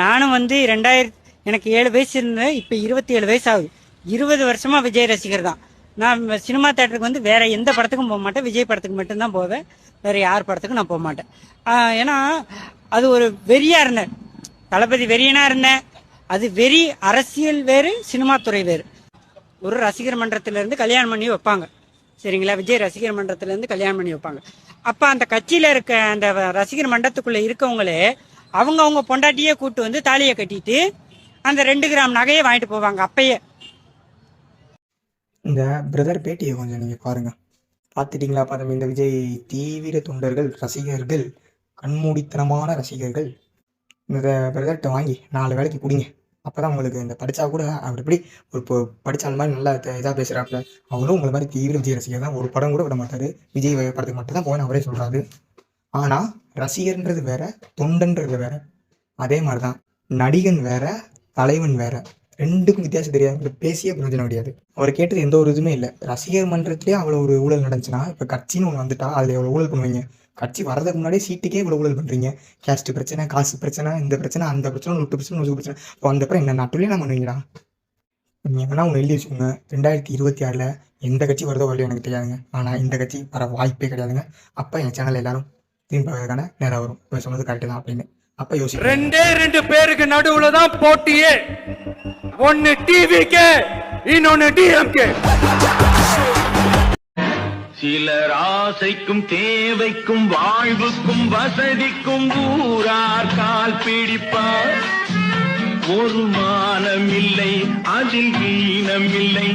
நானும் வந்து எனக்கு 7 வயசு இருந்தேன், இப்போ 27 வயசு ஆகுது. 20 வருஷமா விஜய் ரசிகர் தான். நான் சினிமா தேட்டருக்கு வந்து வேற எந்த படத்துக்கும் போக மாட்டேன், விஜய் படத்துக்கு மட்டும்தான் போவேன். வேற யார் படத்துக்கும் நான் போக மாட்டேன். ஏன்னா அது ஒரு வெறியா இருந்தேன், தளபதி வெறியனா இருந்தேன். அது வெறி. அரசியல் வேறு, சினிமா துறை வேறு. ஒரு ரசிகர் மன்றத்திலிருந்து கல்யாணம் பண்ணி வைப்பாங்க, சரிங்களா? விஜய் ரசிகர் மன்றத்திலிருந்து கல்யாணம் பண்ணி வைப்பாங்க. அப்ப அந்த கட்சியில இருக்க அந்த ரசிகர் மன்றத்துக்குள்ள இருக்கவங்களே அவங்க பொண்டாட்டியே கூட்டு வந்து தாலியை கட்டிட்டு அந்த 2 கிராம் நகையை வாங்கிட்டு போவாங்க அப்பயே. இந்த பிரதர் பேட்டியை கொஞ்சம் நீங்கள் பாருங்கள். பார்த்துட்டிங்களா? பாருங்க, இந்த விஜய் தீவிர தொண்டர்கள், ரசிகர்கள், கண்மூடித்தனமான ரசிகர்கள் இந்த பிரதர்கிட்ட வாங்கி 4 வேலைக்கு குடிங்க. அப்போ தான் உங்களுக்கு இந்த படித்தா கூட அவர் எப்படி ஒரு படித்த அந்த மாதிரி நல்லா இதாக பேசுகிறாப்புல. அவரும் உங்களை மாதிரி தீவிர விஜய் ரசிகர் தான். ஒரு படம் கூட விட மாட்டார், விஜய் படத்துக்கு மட்டும் தான் போவேன்னு அவரே சொல்கிறாரு. ஆனால் ரசிகர்ன்றது வேற, தொண்டன்றது வேற. அதே மாதிரி தான் நடிகன் வேற, தலைவன் வேற. ரெண்டுக்கும் வித்தியாசம் தெரியாது. பேசிய பிரயோஜனம் கிடையாது. அவர் கேட்டது எந்த ஒரு இதுவுமே இல்லை. ரசிகர் மன்றத்திலே அவ்வளோ ஒரு ஊழல் நடந்துச்சுன்னா இப்போ கட்சின்னு ஒன்று வந்துட்டா அதில் எவ்வளோ ஊழல் பண்ணுவீங்க? கட்சி வரதுக்கு முன்னாடியே சீட்டுக்கே இவ்வளோ ஊழல் பண்ணுறீங்க. கேஸ்ட் பிரச்சனை, காசு பிரச்சனை, இந்த பிரச்சனை, அந்த பிரச்சனை, 100 பிரச்சனை, 100 பிரச்சனை. இப்போ வந்தப்பறம் என்ன நாட்டுலேயே நான் பண்ணுவீங்களா? நீங்கள் வேணா ஒன்று எழுதி வச்சுக்கோங்க, 2026 எந்த கட்சி வருதோ வரலையோ எனக்கு தெரியாதுங்க. ஆனால் இந்த கட்சி வர வாய்ப்பே கிடையாதுங்க. அப்போ என் சேனல் எல்லாரும் திரும்பி பார்க்கறதுக்கான நேரம் வரும். இப்போ சொன்னது கரெக்டு தான் அப்படின்னு அப்போ யோசிச்சு. 2 பேருக்கு நடுவுல தான் போட்டியே. ஒன்னு டிவிக்கு, இன்னொன்னு டிஎம்கே. சிலர் ஆசைக்கும் தேவைக்கும் வாழ்வுக்கும் வசதிக்கும் ஊரார் கால் பிடிப்பார். ஒரு மானம் இல்லை, அதில் ஈனம் இல்லை.